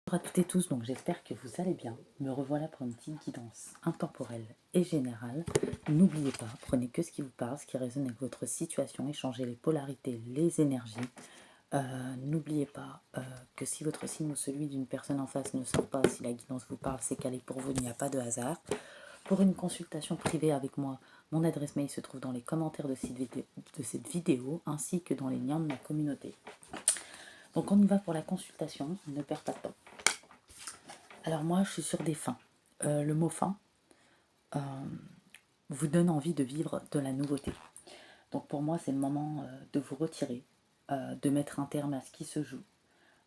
Bonjour à toutes et tous, donc j'espère que vous allez bien. Me revoilà pour une petite guidance intemporelle et générale. N'oubliez pas, prenez que ce qui vous parle, ce qui résonne avec votre situation, échangez les polarités, les énergies. N'oubliez pas que si votre signe ou celui d'une personne en face ne sort pas, si la guidance vous parle, c'est qu'elle est pour vous, il n'y a pas de hasard. Pour une consultation privée avec moi, mon adresse mail se trouve dans les commentaires de cette vidéo ainsi que dans les liens de ma communauté. Donc on y va pour la consultation, ne perd pas de temps. Alors moi, je suis sur des fins. Le mot fin vous donne envie de vivre de la nouveauté. Donc pour moi, c'est le moment de vous retirer, de mettre un terme à ce qui se joue.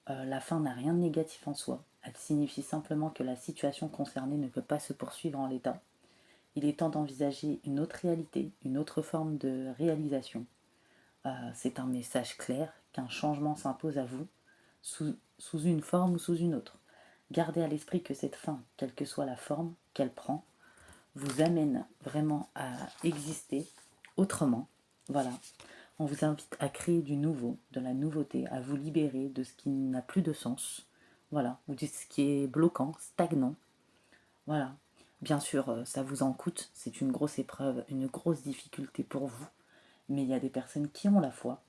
La fin n'a rien de négatif en soi. Elle signifie simplement que la situation concernée ne peut pas se poursuivre en l'état. Il est temps d'envisager une autre réalité, une autre forme de réalisation. C'est un message clair qu'un changement s'impose à vous, sous une forme ou sous une autre. Gardez à l'esprit que cette fin, quelle que soit la forme qu'elle prend, vous amène vraiment à exister autrement. Voilà. On vous invite à créer du nouveau, de la nouveauté, à vous libérer de ce qui n'a plus de sens. Voilà. Ou de ce qui est bloquant, stagnant. Voilà. Bien sûr, ça vous en coûte. C'est une grosse épreuve, une grosse difficulté pour vous. Mais il y a des personnes qui ont la foi.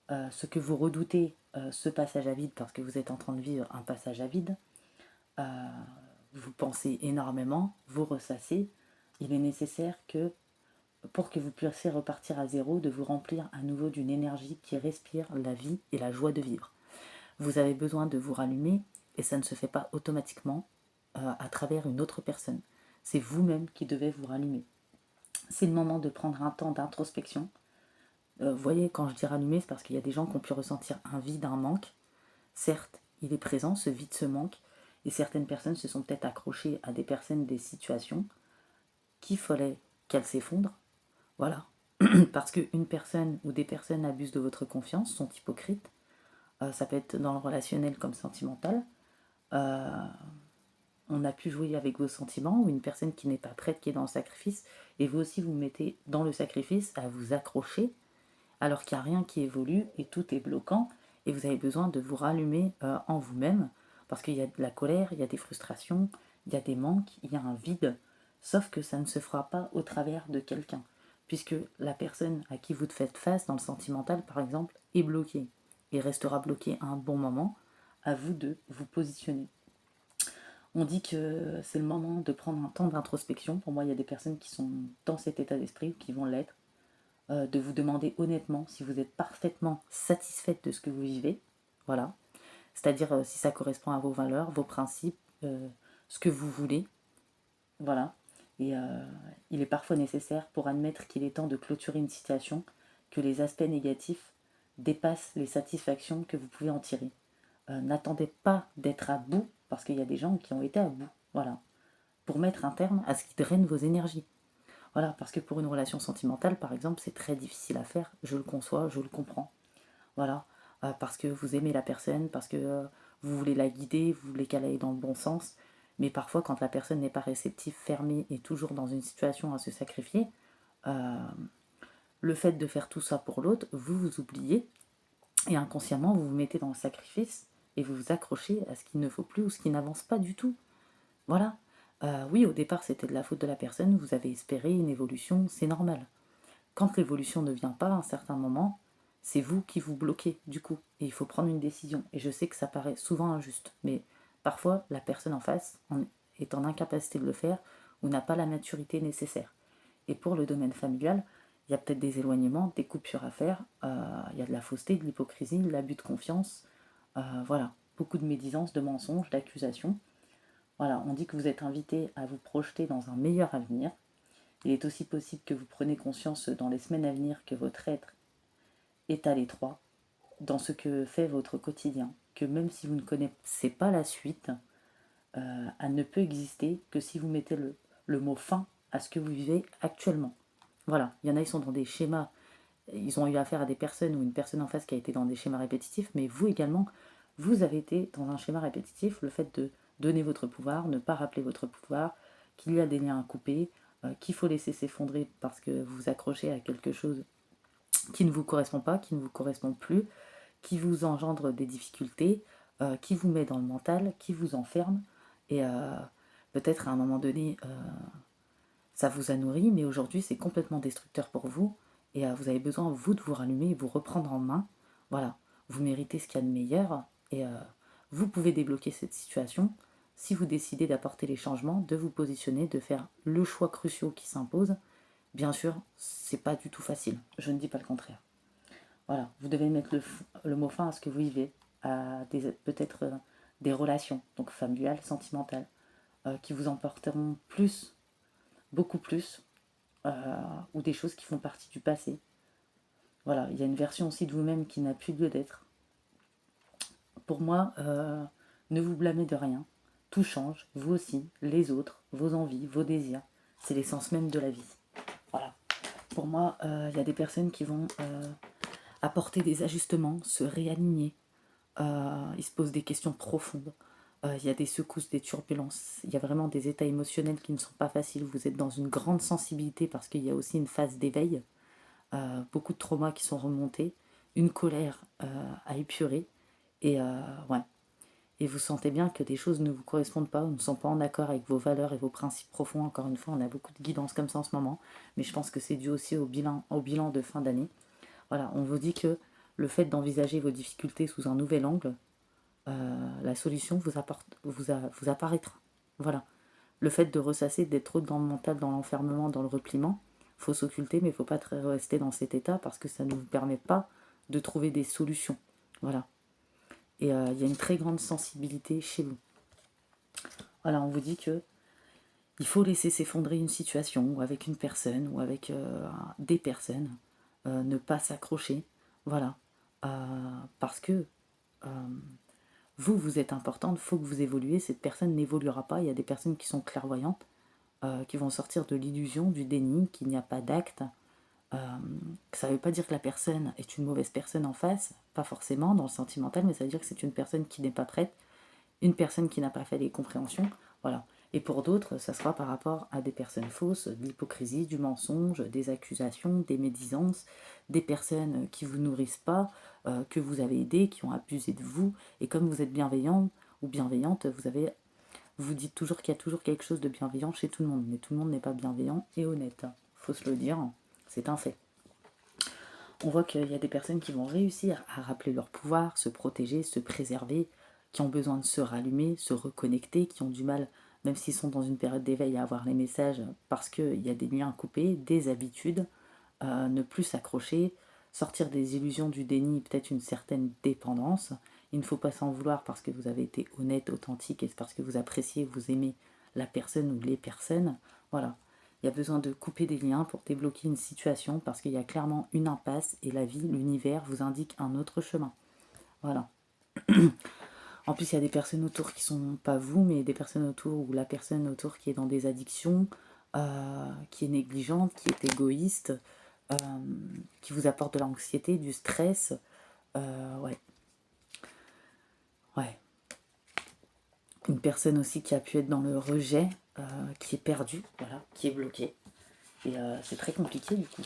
Ce que vous redoutez, ce passage à vide, parce que vous êtes en train de vivre un passage à vide, vous pensez énormément, vous ressassez, il est nécessaire que, pour que vous puissiez repartir à zéro, de vous remplir à nouveau d'une énergie qui respire la vie et la joie de vivre. Vous avez besoin de vous rallumer et ça ne se fait pas automatiquement à travers une autre personne. C'est vous-même qui devez vous rallumer. C'est le moment de prendre un temps d'introspection. Vous voyez, quand je dis rallumer, c'est parce qu'il y a des gens qui ont pu ressentir un vide, un manque. Certes, il est présent, ce vide, ce manque, et certaines personnes se sont peut-être accrochées à des personnes, des situations qu'il fallait qu'elles s'effondrent. Voilà. Parce qu'une personne ou des personnes abusent de votre confiance, sont hypocrites. Ça peut être dans le relationnel comme sentimental. On a pu jouer avec vos sentiments, ou une personne qui n'est pas prête, qui est dans le sacrifice, et vous aussi vous mettez dans le sacrifice à vous accrocher, alors qu'il n'y a rien qui évolue et tout est bloquant, et vous avez besoin de vous rallumer en vous-même, parce qu'il y a de la colère, il y a des frustrations, il y a des manques, il y a un vide, sauf que ça ne se fera pas au travers de quelqu'un, puisque la personne à qui vous faites face, dans le sentimental par exemple, est bloquée, et restera bloquée à un bon moment. À vous de vous positionner. On dit que c'est le moment de prendre un temps d'introspection. Pour moi, il y a des personnes qui sont dans cet état d'esprit, ou qui vont l'être, de vous demander honnêtement si vous êtes parfaitement satisfaite de ce que vous vivez. Voilà. C'est-à-dire si ça correspond à vos valeurs, vos principes, ce que vous voulez. Voilà. Et il est parfois nécessaire, pour admettre qu'il est temps de clôturer une situation, que les aspects négatifs dépassent les satisfactions que vous pouvez en tirer. N'attendez pas d'être à bout, parce qu'il y a des gens qui ont été à bout. Voilà. Pour mettre un terme à ce qui draine vos énergies. Voilà, parce que pour une relation sentimentale, par exemple, c'est très difficile à faire. Je le conçois, je le comprends. Voilà, parce que vous aimez la personne, parce que vous voulez la guider, vous voulez qu'elle aille dans le bon sens. Mais parfois, quand la personne n'est pas réceptive, fermée et toujours dans une situation à se sacrifier, euh, le fait de faire tout ça pour l'autre, vous vous oubliez et inconsciemment, vous vous mettez dans le sacrifice et vous vous accrochez à ce qu'il ne faut plus ou ce qui n'avance pas du tout. Voilà. Oui, au départ, c'était de la faute de la personne, vous avez espéré une évolution, c'est normal. Quand l'évolution ne vient pas à un certain moment, c'est vous qui vous bloquez, du coup. Et il faut prendre une décision. Et je sais que ça paraît souvent injuste, mais parfois, la personne en face est en incapacité de le faire ou n'a pas la maturité nécessaire. Et pour le domaine familial, il y a peut-être des éloignements, des coupures à faire, il y a de la fausseté, de l'hypocrisie, de l'abus de confiance, voilà, beaucoup de médisance, de mensonges, d'accusations. Voilà, on dit que vous êtes invité à vous projeter dans un meilleur avenir. Il est aussi possible que vous preniez conscience dans les semaines à venir que votre être est à l'étroit dans ce que fait votre quotidien, que même si vous ne connaissez pas la suite, elle ne peut exister que si vous mettez le mot fin à ce que vous vivez actuellement. Voilà, il y en a, ils sont dans des schémas, ils ont eu affaire à des personnes ou une personne en face qui a été dans des schémas répétitifs, mais vous également, vous avez été dans un schéma répétitif, le fait de donner votre pouvoir, ne pas rappeler votre pouvoir, qu'il y a des liens à couper, qu'il faut laisser s'effondrer parce que vous vous accrochez à quelque chose qui ne vous correspond pas, qui ne vous correspond plus, qui vous engendre des difficultés, qui vous met dans le mental, qui vous enferme, et peut-être à un moment donné, ça vous a nourri, mais aujourd'hui c'est complètement destructeur pour vous, et vous avez besoin, vous, de vous rallumer et vous reprendre en main. Voilà, vous méritez ce qu'il y a de meilleur, et vous pouvez débloquer cette situation si vous décidez d'apporter les changements, de vous positionner, de faire le choix crucial qui s'impose. Bien sûr, c'est pas du tout facile, je ne dis pas le contraire. Voilà, vous devez mettre le mot fin à ce que vous vivez, à peut-être des relations, donc familiales, sentimentales, qui vous emporteront plus, beaucoup plus, ou des choses qui font partie du passé. Voilà, il y a une version aussi de vous-même qui n'a plus lieu d'être. Pour moi, ne vous blâmez de rien. Tout change, vous aussi, les autres, vos envies, vos désirs. C'est l'essence même de la vie. Voilà. Pour moi, il y a des personnes qui vont apporter des ajustements, se réaligner. Ils se posent des questions profondes. Il y a des secousses, des turbulences. Il y a vraiment des états émotionnels qui ne sont pas faciles. Vous êtes dans une grande sensibilité parce qu'il y a aussi une phase d'éveil. Beaucoup de traumas qui sont remontés. Une colère à épurer. Et ouais. Et vous sentez bien que des choses ne vous correspondent pas ou ne sont pas en accord avec vos valeurs et vos principes profonds. Encore une fois, on a beaucoup de guidance comme ça en ce moment. Mais je pense que c'est dû aussi au bilan de fin d'année. Voilà, on vous dit que le fait d'envisager vos difficultés sous un nouvel angle, la solution vous apparaîtra. Voilà. Le fait de ressasser, d'être trop dans le mental, dans l'enfermement, dans le repliement, il faut s'occulter, mais il ne faut pas rester dans cet état parce que ça ne vous permet pas de trouver des solutions. Voilà. Et il y a une très grande sensibilité chez vous. Voilà, on vous dit que il faut laisser s'effondrer une situation, ou avec une personne, ou avec des personnes, ne pas s'accrocher. Voilà. Parce que vous êtes importante, il faut que vous évoluez, cette personne n'évoluera pas. Il y a des personnes qui sont clairvoyantes, qui vont sortir de l'illusion, du déni, qu'il n'y a pas d'acte. Ça ne veut pas dire que la personne est une mauvaise personne en face, pas forcément dans le sentimental, mais ça veut dire que c'est une personne qui n'est pas prête, une personne qui n'a pas fait les compréhensions. Voilà. Et pour d'autres, ça sera par rapport à des personnes fausses, de l'hypocrisie, du mensonge, des accusations, des médisances, des personnes qui ne vous nourrissent pas, que vous avez aidées, qui ont abusé de vous. Et comme vous êtes bienveillant ou bienveillante, vous dites toujours qu'il y a toujours quelque chose de bienveillant chez tout le monde. Mais tout le monde n'est pas bienveillant et honnête. Faut se le dire, c'est un fait. On voit qu'il y a des personnes qui vont réussir à rappeler leur pouvoir, se protéger, se préserver, qui ont besoin de se rallumer, se reconnecter, qui ont du mal, même s'ils sont dans une période d'éveil, à avoir les messages parce qu'il y a des liens coupés, des habitudes, ne plus s'accrocher, sortir des illusions du déni, peut-être une certaine dépendance. Il ne faut pas s'en vouloir parce que vous avez été honnête, authentique, et c'est parce que vous appréciez, vous aimez la personne ou les personnes. Voilà. Il y a besoin de couper des liens pour débloquer une situation parce qu'il y a clairement une impasse et la vie, l'univers vous indique un autre chemin. Voilà. En plus, il y a des personnes autour qui sont pas vous, mais des personnes autour ou la personne autour qui est dans des addictions, qui est négligente, qui est égoïste, euh, qui vous apporte de l'anxiété, du stress. Ouais. Ouais. Une personne aussi qui a pu être dans le rejet, qui est perdue, voilà, qui est bloquée. Et c'est très compliqué du coup.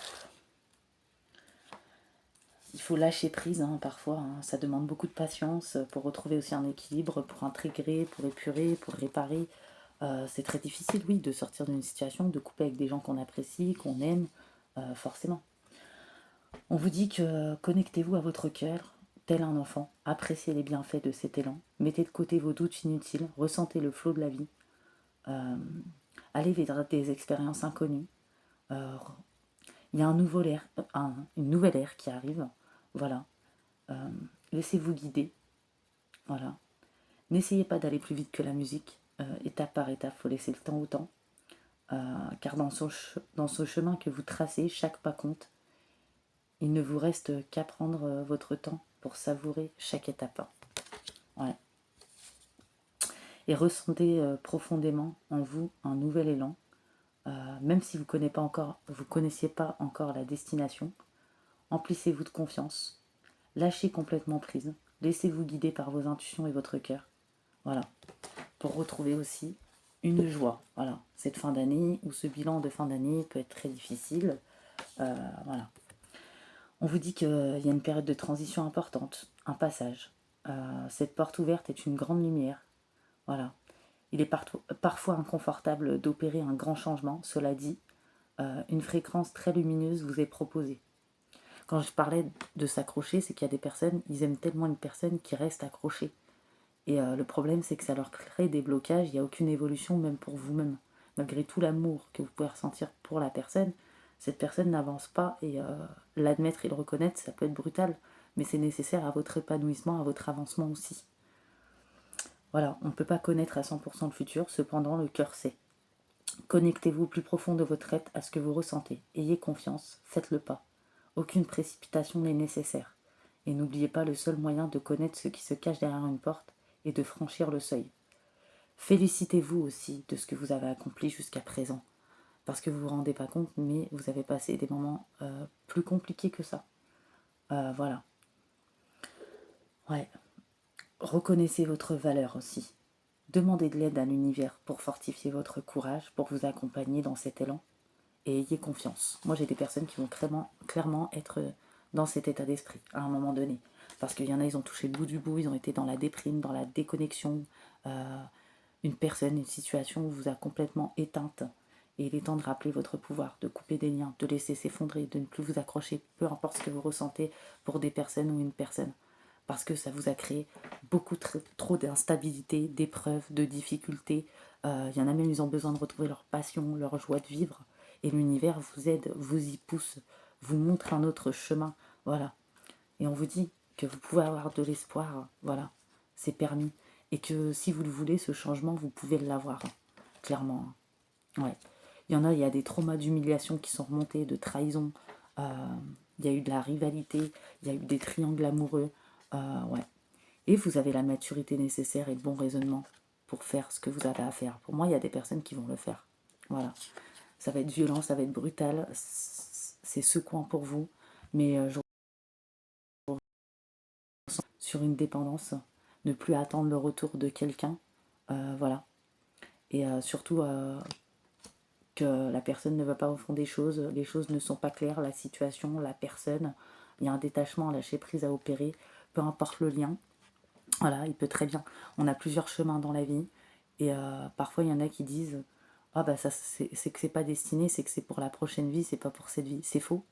Il faut lâcher prise parfois, ça demande beaucoup de patience pour retrouver aussi un équilibre, pour intégrer, pour épurer, pour réparer. C'est très difficile, oui, de sortir d'une situation, de couper avec des gens qu'on apprécie, qu'on aime, forcément. On vous dit que connectez-vous à votre cœur, tel un enfant, appréciez les bienfaits de cet élan, mettez de côté vos doutes inutiles, ressentez le flot de la vie, allez vers des expériences inconnues. Il y a une nouvelle ère qui arrive, voilà. Laissez-vous guider, voilà. N'essayez pas d'aller plus vite que la musique, étape par étape, il faut laisser le temps au temps, car dans ce chemin que vous tracez, chaque pas compte. Il ne vous reste qu'à prendre votre temps pour savourer chaque étape. Ouais. Et ressentez profondément en vous un nouvel élan, même si vous ne connaissiez pas encore la destination. Emplissez-vous de confiance, lâchez complètement prise, laissez-vous guider par vos intuitions et votre cœur. Voilà, pour retrouver aussi une joie. Voilà, cette fin d'année ou ce bilan de fin d'année peut être très difficile. Voilà. On vous dit qu'il y a une période de transition importante, un passage. Cette porte ouverte est une grande lumière. Voilà. Il est parfois inconfortable d'opérer un grand changement. Cela dit, une fréquence très lumineuse vous est proposée. Quand je parlais de s'accrocher, c'est qu'il y a des personnes, ils aiment tellement une personne qui reste accrochée. Et le problème, c'est que ça leur crée des blocages, il n'y a aucune évolution, même pour vous-même. Malgré tout l'amour que vous pouvez ressentir pour la personne, cette personne n'avance pas, et l'admettre et le reconnaître, ça peut être brutal, mais c'est nécessaire à votre épanouissement, à votre avancement aussi. Voilà, on ne peut pas connaître à 100% le futur, cependant le cœur sait. Connectez-vous au plus profond de votre être à ce que vous ressentez. Ayez confiance, faites le pas. Aucune précipitation n'est nécessaire. Et n'oubliez pas, le seul moyen de connaître ce qui se cache derrière une porte est de franchir le seuil. Félicitez-vous aussi de ce que vous avez accompli jusqu'à présent. Parce que vous ne vous rendez pas compte, mais vous avez passé des moments plus compliqués que ça. Voilà. Ouais. Reconnaissez votre valeur aussi. Demandez de l'aide à l'univers pour fortifier votre courage, pour vous accompagner dans cet élan. Et ayez confiance. Moi, j'ai des personnes qui vont clairement être dans cet état d'esprit à un moment donné. Parce qu'il y en a, ils ont touché le bout du bout, ils ont été dans la déprime, dans la déconnexion. Une personne, une situation vous a complètement éteinte. Et il est temps de rappeler votre pouvoir, de couper des liens, de laisser s'effondrer, de ne plus vous accrocher, peu importe ce que vous ressentez pour des personnes ou une personne. Parce que ça vous a créé beaucoup trop d'instabilité, d'épreuves, de difficultés. Il y en a même, ils ont besoin de retrouver leur passion, leur joie de vivre. Et l'univers vous aide, vous y pousse, vous montre un autre chemin. Voilà. Et on vous dit que vous pouvez avoir de l'espoir. Voilà. C'est permis. Et que si vous le voulez, ce changement, vous pouvez l'avoir. Clairement. Ouais. Il y en a, il y a des traumas d'humiliation qui sont remontés, de trahison. Il y a eu de la rivalité. Il y a eu des triangles amoureux. Ouais. Et vous avez la maturité nécessaire et le bon raisonnement pour faire ce que vous avez à faire. Pour moi, il y a des personnes qui vont le faire. Voilà. Ça va être violent, ça va être brutal, c'est secouant pour vous, mais je ressens sur une dépendance, ne plus attendre le retour de quelqu'un, voilà. Et surtout que la personne ne va pas au fond des choses, les choses ne sont pas claires, la situation, la personne, il y a un détachement, un lâcher prise à opérer, peu importe le lien. Voilà, il peut très bien. On a plusieurs chemins dans la vie, et parfois il y en a qui disent ah bah ça c'est que c'est pas destiné, c'est que c'est pour la prochaine vie, c'est pas pour cette vie. C'est faux.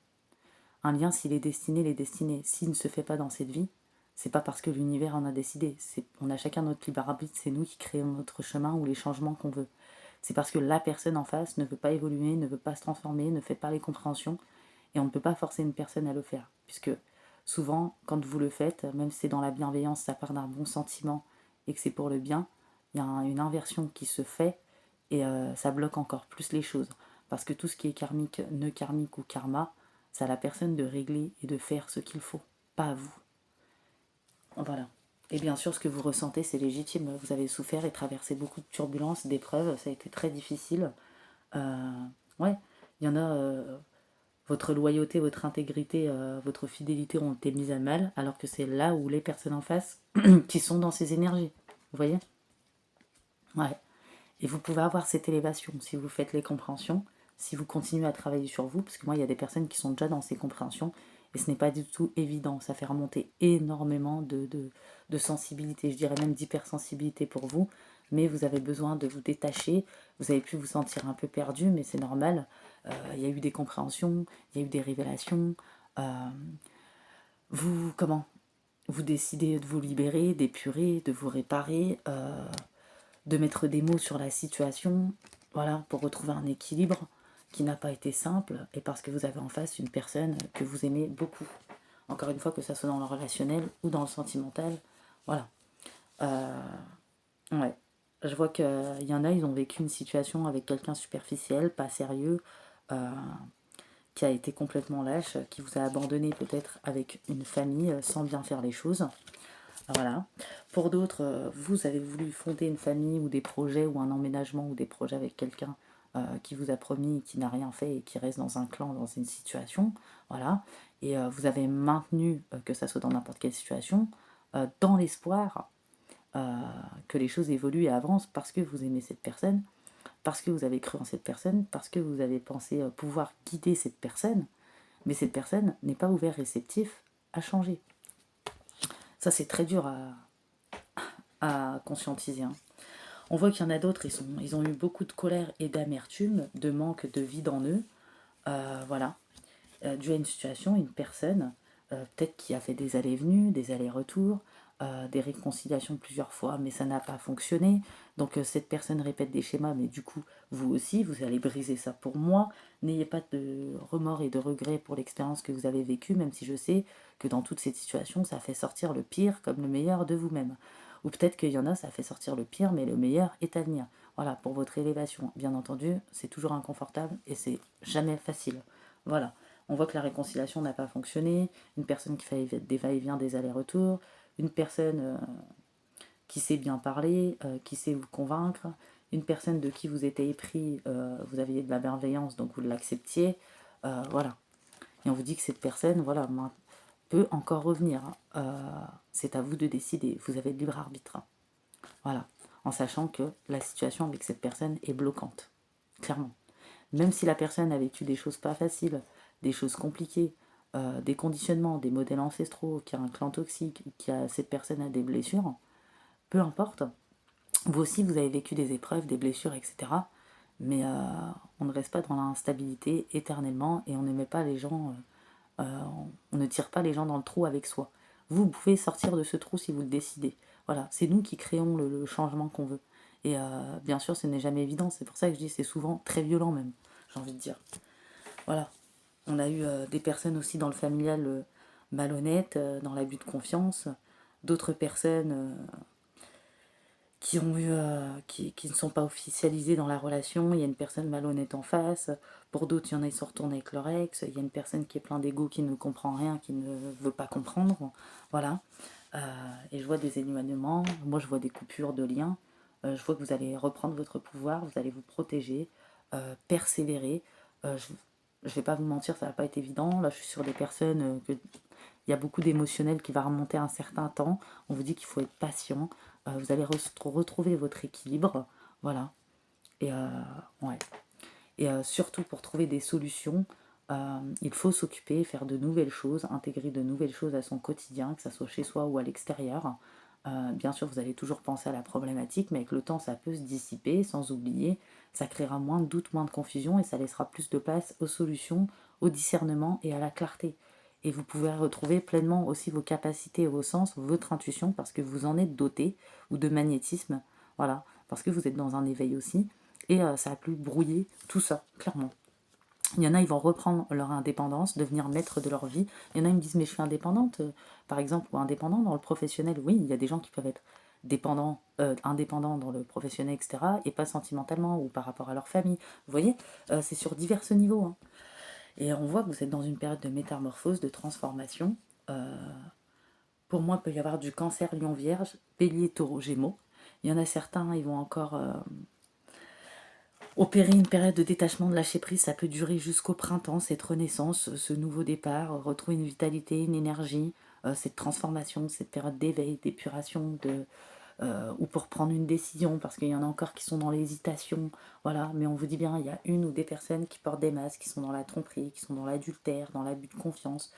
Un lien, s'il est destiné, il est destiné. S'il ne se fait pas dans cette vie, c'est pas parce que l'univers en a décidé. On a chacun notre libre arbitre, c'est nous qui créons notre chemin ou les changements qu'on veut. C'est parce que la personne en face ne veut pas évoluer, ne veut pas se transformer, ne fait pas les compréhensions, et on ne peut pas forcer une personne à le faire. Puisque souvent, quand vous le faites, même si c'est dans la bienveillance, ça part d'un bon sentiment et que c'est pour le bien, il y a une inversion qui se fait, et ça bloque encore plus les choses. Parce que tout ce qui est karmique, nœud karmique ou karma, c'est à la personne de régler et de faire ce qu'il faut, pas à vous. Voilà. Et bien sûr, ce que vous ressentez, c'est légitime. Vous avez souffert et traversé beaucoup de turbulences, d'épreuves, ça a été très difficile. Ouais, il y en a, votre loyauté, votre intégrité, votre fidélité ont été mises à mal, alors que c'est là où les personnes en face qui sont dans ces énergies. Vous voyez? Ouais. Et vous pouvez avoir cette élévation si vous faites les compréhensions, si vous continuez à travailler sur vous, parce que moi, il y a des personnes qui sont déjà dans ces compréhensions, et ce n'est pas du tout évident. Ça fait remonter énormément de sensibilité, je dirais même d'hypersensibilité pour vous, mais vous avez besoin de vous détacher, vous avez pu vous sentir un peu perdu, mais c'est normal. Il y a eu des compréhensions, il y a eu des révélations. Comment vous décidez de vous libérer, d'épurer, de vous réparer, de mettre des mots sur la situation, voilà, pour retrouver un équilibre qui n'a pas été simple, et parce que vous avez en face une personne que vous aimez beaucoup. Encore une fois, que ça soit dans le relationnel ou dans le sentimental, voilà. Ouais. Je vois qu'il y en a, ils ont vécu une situation avec quelqu'un superficiel, pas sérieux, qui a été complètement lâche, qui vous a abandonné peut-être avec une famille sans bien faire les choses. Voilà. Pour d'autres, vous avez voulu fonder une famille ou des projets ou un emménagement ou des projets avec quelqu'un qui vous a promis et qui n'a rien fait et qui reste dans un clan, dans une situation. Voilà. Et vous avez maintenu, que ça soit dans n'importe quelle situation, dans l'espoir que les choses évoluent et avancent parce que vous aimez cette personne, parce que vous avez cru en cette personne, parce que vous avez pensé pouvoir guider cette personne. Mais cette personne n'est pas ouverte réceptif à changer. Ça, c'est très dur à conscientiser, hein. On voit qu'il y en a d'autres, ils ont eu beaucoup de colère et d'amertume, de manque de vide en eux. Voilà. Dû à une situation, une personne, peut-être qui a fait des allées et venues, des allers-retours, des réconciliations plusieurs fois, mais ça n'a pas fonctionné. Donc cette personne répète des schémas, mais du coup, vous aussi, vous allez briser ça pour moi. N'ayez pas de remords et de regrets pour l'expérience que vous avez vécue, même si je sais que dans toutes ces situations, ça fait sortir le pire comme le meilleur de vous-même. Ou peut-être qu'il y en a, ça fait sortir le pire, mais le meilleur est à venir. Voilà, pour votre élévation. Bien entendu, c'est toujours inconfortable et c'est jamais facile. Voilà. On voit que la réconciliation n'a pas fonctionné, une personne qui fait des va-et-vient, des allers-retours, une personne qui sait bien parler, qui sait vous convaincre, une personne de qui vous étiez épris, vous aviez de la bienveillance, donc vous l'acceptiez, voilà. Et on vous dit que cette personne, voilà, peut encore revenir. C'est à vous de décider, vous avez le libre arbitre. Voilà, en sachant que la situation avec cette personne est bloquante, clairement. Même si la personne a vécu des choses pas faciles, des choses compliquées, des conditionnements, des modèles ancestraux, qui a un clan toxique, qui a cette personne a des blessures, peu importe. Vous aussi, vous avez vécu des épreuves, des blessures, etc. Mais on ne reste pas dans l'instabilité éternellement et on ne met pas les gens, on ne tire pas les gens dans le trou avec soi. Vous pouvez sortir de ce trou si vous le décidez. Voilà, c'est nous qui créons le changement qu'on veut. Et bien sûr, ce n'est jamais évident. C'est pour ça que je dis c'est souvent très violent même, j'ai envie de dire. Voilà. On a eu des personnes aussi dans le familial malhonnêtes, dans l'abus de confiance. D'autres personnes qui ont eu qui ne sont pas officialisées dans la relation. Il y a une personne malhonnête en face. Pour d'autres, il y en a, ils se retournent avec leur ex. Il y a une personne qui est plein d'ego, qui ne comprend rien, qui ne veut pas comprendre. Voilà. Et je vois des éloignements. Moi, je vois des coupures de liens. Je vois que vous allez reprendre votre pouvoir, vous allez vous protéger, persévérer. Je vais pas vous mentir, ça va pas être évident. Là, je suis sur des personnes il y a beaucoup d'émotionnel qui va remonter un certain temps. On vous dit qu'il faut être patient. Vous allez retrouver votre équilibre. Voilà. Et ouais. Et surtout pour trouver des solutions, il faut s'occuper, faire de nouvelles choses, intégrer de nouvelles choses à son quotidien, que ce soit chez soi ou à l'extérieur. Bien sûr, vous allez toujours penser à la problématique, mais avec le temps, ça peut se dissiper, sans oublier. Ça créera moins de doutes, moins de confusion, et ça laissera plus de place aux solutions, au discernement et à la clarté. Et vous pouvez retrouver pleinement aussi vos capacités et vos sens, votre intuition, parce que vous en êtes doté, ou de magnétisme, voilà, parce que vous êtes dans un éveil aussi, et ça a pu brouiller tout ça, clairement. Il y en a, ils vont reprendre leur indépendance, devenir maître de leur vie. Il y en a, ils me disent, mais je suis indépendante, par exemple, ou indépendant dans le professionnel. Oui, il y a des gens qui peuvent être indépendants dans le professionnel, etc., et pas sentimentalement, ou par rapport à leur famille. Vous voyez, c'est sur divers niveaux, hein. Et on voit que vous êtes dans une période de métamorphose, de transformation. Pour moi, il peut y avoir du cancer, lion, vierge, bélier, taureau, gémeaux. Il y en a certains, ils vont encore opérer une période de détachement, de lâcher prise. Ça peut durer jusqu'au printemps, cette renaissance, ce nouveau départ, retrouver une vitalité, une énergie, cette transformation, cette période d'éveil, d'épuration, ou pour prendre une décision, parce qu'il y en a encore qui sont dans l'hésitation, voilà, mais on vous dit bien, il y a une ou des personnes qui portent des masques, qui sont dans la tromperie, qui sont dans l'adultère, dans l'abus de confiance,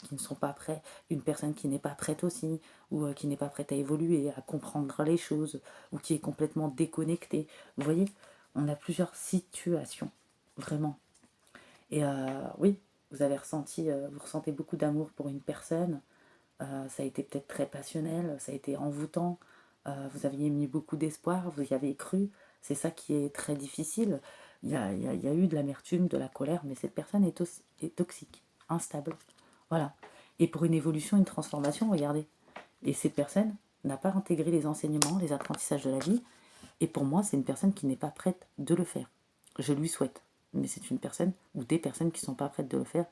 qui ne sont pas prêts, une personne qui n'est pas prête aussi, ou qui n'est pas prête à évoluer, à comprendre les choses, ou qui est complètement déconnectée. Vous voyez, on a plusieurs situations, vraiment. Et oui, vous ressentez beaucoup d'amour pour une personne, ça a été peut-être très passionnel, ça a été envoûtant, vous aviez mis beaucoup d'espoir, vous y avez cru, c'est ça qui est très difficile. Il y a eu de l'amertume, de la colère, mais cette personne est toxique, instable. Voilà. Et pour une évolution, une transformation, regardez. Et cette personne n'a pas intégré les enseignements, les apprentissages de la vie. Et pour moi, c'est une personne qui n'est pas prête de le faire. Je lui souhaite. Mais c'est une personne ou des personnes qui ne sont pas prêtes de le faire.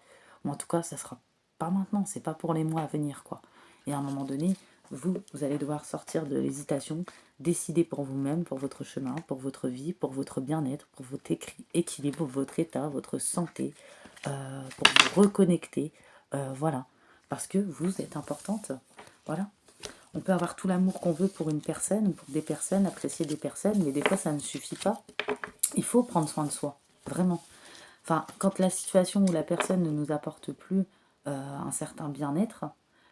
Ou en tout cas, ça sera pas maintenant. C'est pas pour les mois à venir, quoi. Et à un moment donné, vous allez devoir sortir de l'hésitation, décider pour vous-même, pour votre chemin, pour votre vie, pour votre bien-être, pour votre équilibre, votre état, votre santé, pour vous reconnecter. Voilà. Parce que vous êtes importante. Voilà. On peut avoir tout l'amour qu'on veut pour une personne ou pour des personnes, apprécier des personnes, mais des fois ça ne suffit pas. Il faut prendre soin de soi, vraiment. Enfin, quand la situation ou la personne ne nous apporte plus un certain bien-être,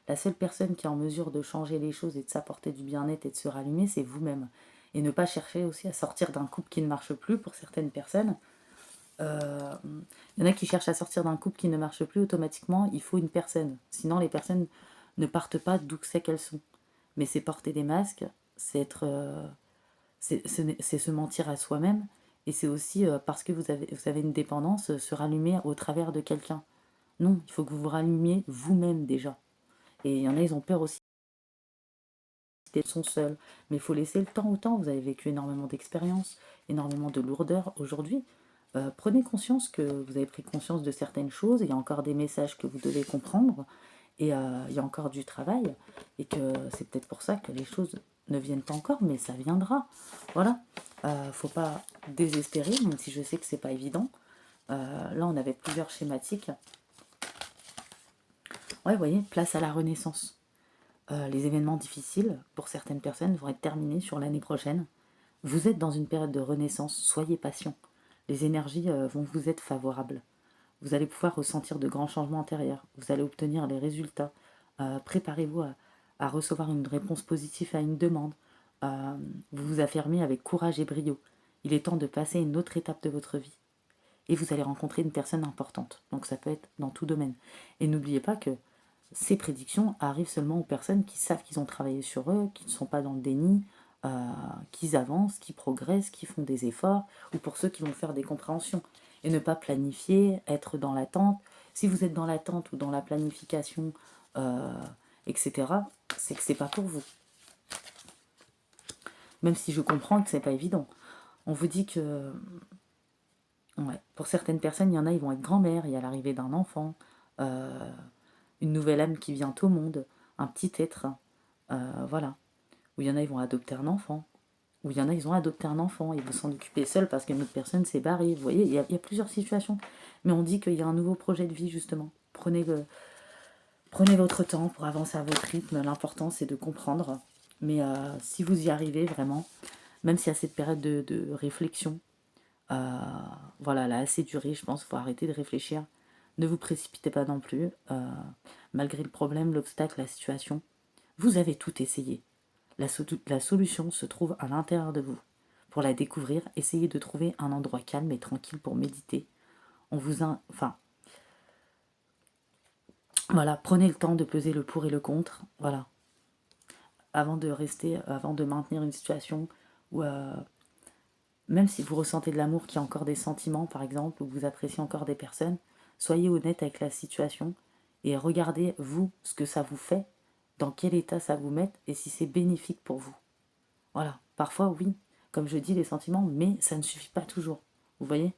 La seule personne qui est en mesure de changer les choses et de s'apporter du bien-être et de se rallumer, c'est vous-même. Et ne pas chercher aussi à sortir d'un couple qui ne marche plus pour certaines personnes. Il y en a qui cherchent à sortir d'un couple qui ne marche plus automatiquement, il faut une personne. Sinon, les personnes ne partent pas d'où c'est qu'elles sont. Mais c'est porter des masques, c'est être, c'est se mentir à soi-même, et c'est aussi parce que vous avez une dépendance, se rallumer au travers de quelqu'un. Non, il faut que vous vous rallumiez vous-même déjà. Et il y en a, ils ont peur aussi d'être sont seuls. Mais il faut laisser le temps au temps. Vous avez vécu énormément d'expériences, énormément de lourdeur aujourd'hui. Prenez conscience que vous avez pris conscience de certaines choses. Il y a encore des messages que vous devez comprendre. Et il y a encore du travail. Et que c'est peut-être pour ça que les choses ne viennent pas encore, mais ça viendra. Voilà. Faut pas désespérer, même si je sais que c'est pas évident. Là, on avait plusieurs schématiques. Ouais, vous voyez, place à la renaissance. Les événements difficiles, pour certaines personnes, vont être terminés sur l'année prochaine. Vous êtes dans une période de renaissance, soyez patient. Les énergies vont vous être favorables. Vous allez pouvoir ressentir de grands changements intérieurs. Vous allez obtenir les résultats. Préparez-vous à recevoir une réponse positive à une demande. Vous vous affirmez avec courage et brio. Il est temps de passer à une autre étape de votre vie. Et vous allez rencontrer une personne importante. Donc ça peut être dans tout domaine. Et n'oubliez pas que ces prédictions arrivent seulement aux personnes qui savent qu'ils ont travaillé sur eux, qui ne sont pas dans le déni, qui avancent, qui progressent, qui font des efforts, ou pour ceux qui vont faire des compréhensions. Et ne pas planifier, être dans l'attente. Si vous êtes dans l'attente ou dans la planification, euh, etc., c'est que c'est pas pour vous. Même si je comprends que c'est pas évident. On vous dit que, ouais, pour certaines personnes, il y en a, ils vont être grand-mères, il y a l'arrivée d'un enfant, euh, une nouvelle âme qui vient au monde, un petit être, voilà. Ou il y en a, ils vont adopter un enfant. Ou il y en a, ils ont adopté un enfant, ils vont s'en occuper seuls parce qu'une autre personne s'est barrée. Vous voyez, il y a plusieurs situations. Mais on dit qu'il y a un nouveau projet de vie, justement. Prenez votre temps pour avancer à votre rythme. L'important, c'est de comprendre. Mais si vous y arrivez vraiment, même s'il y a cette période de réflexion, euh, voilà, là, assez durée, je pense, il faut arrêter de réfléchir. Ne vous précipitez pas non plus, malgré le problème, l'obstacle, la situation. Vous avez tout essayé. La solution se trouve à l'intérieur de vous. Pour la découvrir, essayez de trouver un endroit calme et tranquille pour méditer. Enfin, voilà, prenez le temps de peser le pour et le contre. Voilà, avant de maintenir une situation où, même si vous ressentez de l'amour, qu'il y a encore des sentiments, par exemple, ou que vous appréciez encore des personnes, soyez honnête avec la situation et regardez, vous, ce que ça vous fait, dans quel état ça vous met et si c'est bénéfique pour vous. Voilà, parfois, oui, comme je dis, les sentiments, mais ça ne suffit pas toujours. Vous voyez?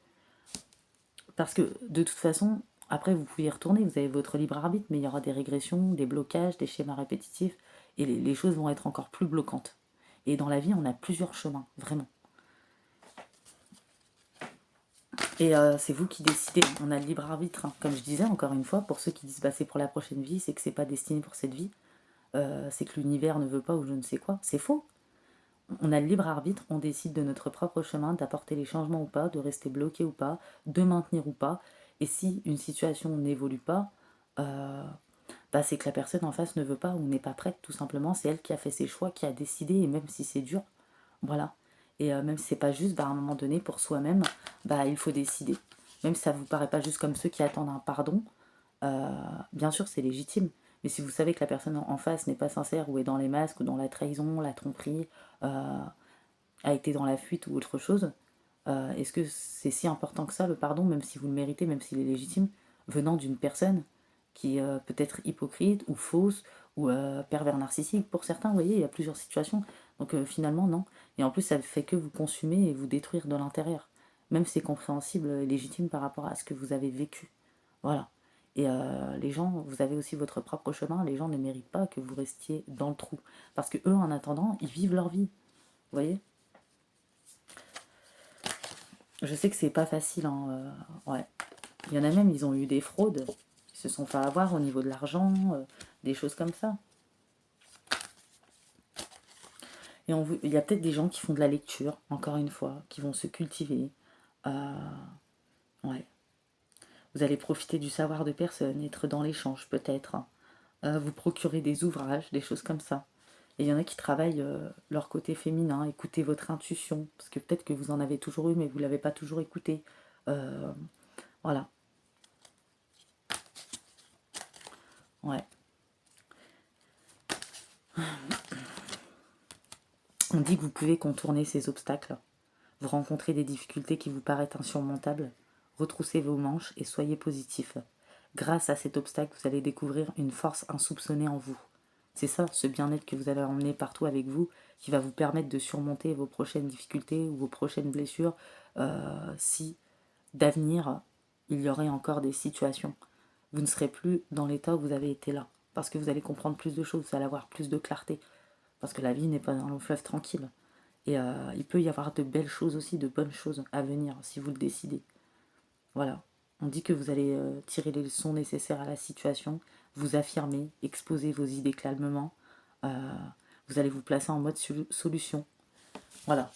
Parce que de toute façon, après, vous pouvez y retourner, vous avez votre libre arbitre, mais il y aura des régressions, des blocages, des schémas répétitifs, et les choses vont être encore plus bloquantes. Et dans la vie, on a plusieurs chemins, vraiment. Et c'est vous qui décidez, on a le libre arbitre, hein. Comme je disais, encore une fois, pour ceux qui disent bah, c'est pour la prochaine vie, c'est que c'est pas destiné pour cette vie, c'est que l'univers ne veut pas ou je ne sais quoi, c'est faux. On a le libre arbitre, on décide de notre propre chemin, d'apporter les changements ou pas, de rester bloqué ou pas, de maintenir ou pas. Et si une situation n'évolue pas, euh, bah c'est que la personne en face ne veut pas ou n'est pas prête, tout simplement. C'est elle qui a fait ses choix, qui a décidé, et même si c'est dur, voilà. Et même si c'est pas juste, bah, à un moment donné, pour soi-même, bah, il faut décider. Même si ça vous paraît pas juste comme ceux qui attendent un pardon, bien sûr, c'est légitime. Mais si vous savez que la personne en face n'est pas sincère ou est dans les masques ou dans la trahison, la tromperie, a été dans la fuite ou autre chose, est-ce que c'est si important que ça, le pardon, même si vous le méritez, même s'il est légitime, venant d'une personne qui est peut être hypocrite ou fausse ou pervers narcissique pour certains, vous voyez, il y a plusieurs situations. Donc finalement, non. Et en plus, ça fait que vous consumer et vous détruire de l'intérieur. Même si c'est compréhensible et légitime par rapport à ce que vous avez vécu. Voilà. Et les gens, vous avez aussi votre propre chemin, les gens ne méritent pas que vous restiez dans le trou. Parce que eux, en attendant, ils vivent leur vie. Vous voyez? Je sais que c'est pas facile, hein, ouais. Il y en a même, ils ont eu des fraudes. Ils se sont fait avoir au niveau de l'argent, des choses comme ça. Et il y a peut-être des gens qui font de la lecture, encore une fois, qui vont se cultiver. Euh, ouais. Vous allez profiter du savoir de personnes, être dans l'échange peut-être, hein. vous procurer des ouvrages, des choses comme ça. Et il y en a qui travaillent leur côté féminin, écoutez votre intuition, parce que peut-être que vous en avez toujours eu, mais vous ne l'avez pas toujours écouté. Voilà, ouais. On dit que vous pouvez contourner ces obstacles. Vous rencontrez des difficultés qui vous paraissent insurmontables. Retroussez vos manches et soyez positif. Grâce à cet obstacle, vous allez découvrir une force insoupçonnée en vous. C'est ça, ce bien-être que vous allez emmener partout avec vous, qui va vous permettre de surmonter vos prochaines difficultés ou vos prochaines blessures, si d'avenir, il y aurait encore des situations. Vous ne serez plus dans l'état où vous avez été là, parce que vous allez comprendre plus de choses, vous allez avoir plus de clarté, parce que la vie n'est pas un long fleuve tranquille. Et il peut y avoir de belles choses aussi, de bonnes choses à venir, si vous le décidez. Voilà. On dit que vous allez tirer les leçons nécessaires à la situation, vous affirmer, exposer vos idées calmement. Vous allez vous placer en mode solution. Voilà.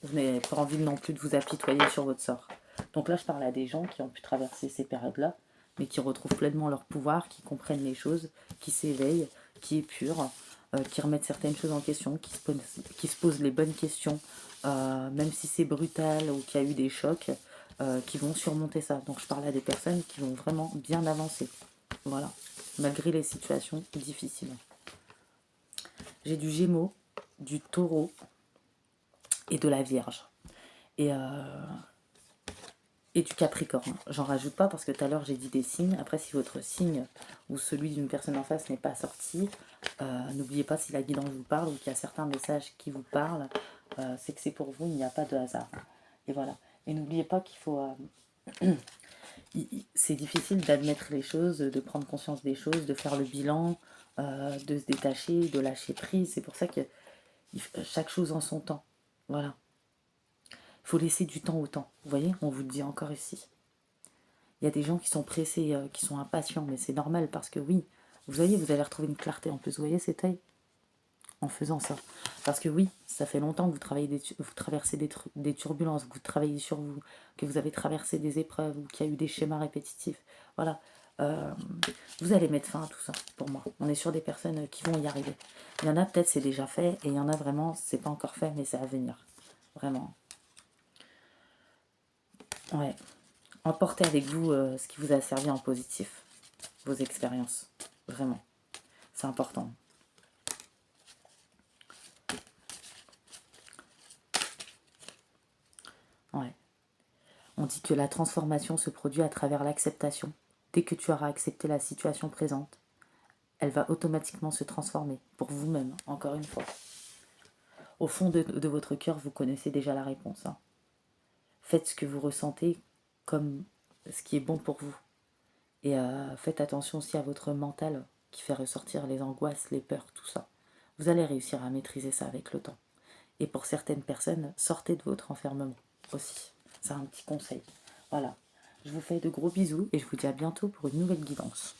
Vous n'avez pas envie non plus de vous apitoyer sur votre sort. Donc là, je parle à des gens qui ont pu traverser ces périodes-là, mais qui retrouvent pleinement leur pouvoir, qui comprennent les choses, qui s'éveillent, qui épurent, qui remettent certaines choses en question, qui se posent les bonnes questions, même si c'est brutal ou qu'il y a eu des chocs, qui vont surmonter ça. Donc je parle à des personnes qui vont vraiment bien avancer. Voilà, malgré les situations difficiles. J'ai du Gémeaux, du Taureau et de la Vierge. Et, et du Capricorne. J'en rajoute pas parce que tout à l'heure j'ai dit des signes. Après, si votre signe ou celui d'une personne en face n'est pas sorti, n'oubliez pas, si la guidance vous parle ou qu'il y a certains messages qui vous parlent, c'est que c'est pour vous, il n'y a pas de hasard. Et voilà. Et n'oubliez pas qu'il faut... c'est difficile d'admettre les choses, de prendre conscience des choses, de faire le bilan, de se détacher, de lâcher prise. C'est pour ça que chaque chose en son temps. Voilà. Il faut laisser du temps au temps. Vous voyez, on vous le dit encore ici. Il y a des gens qui sont pressés, qui sont impatients, mais c'est normal parce que oui, vous voyez, vous allez retrouver une clarté en plus. Vous voyez cet œil en faisant ça. Parce que oui, ça fait longtemps que vous traversez des turbulences, que vous travaillez sur vous, que vous avez traversé des épreuves ou qu'il y a eu des schémas répétitifs. Voilà. Vous allez mettre fin à tout ça, pour moi. On est sur des personnes qui vont y arriver. Il y en a peut-être c'est déjà fait et il y en a vraiment c'est pas encore fait mais c'est à venir. Vraiment. Ouais. Emportez avec vous ce qui vous a servi en positif, vos expériences. Vraiment. C'est important. Ouais. On dit que la transformation se produit à travers l'acceptation. Dès que tu auras accepté la situation présente, elle va automatiquement se transformer, pour vous-même, encore une fois. Au fond de votre cœur, vous connaissez déjà la réponse. Hein. Faites ce que vous ressentez comme ce qui est bon pour vous. Et faites attention aussi à votre mental qui fait ressortir les angoisses, les peurs, tout ça. Vous allez réussir à maîtriser ça avec le temps. Et pour certaines personnes, sortez de votre enfermement aussi. C'est un petit conseil. Voilà. Je vous fais de gros bisous et je vous dis à bientôt pour une nouvelle guidance.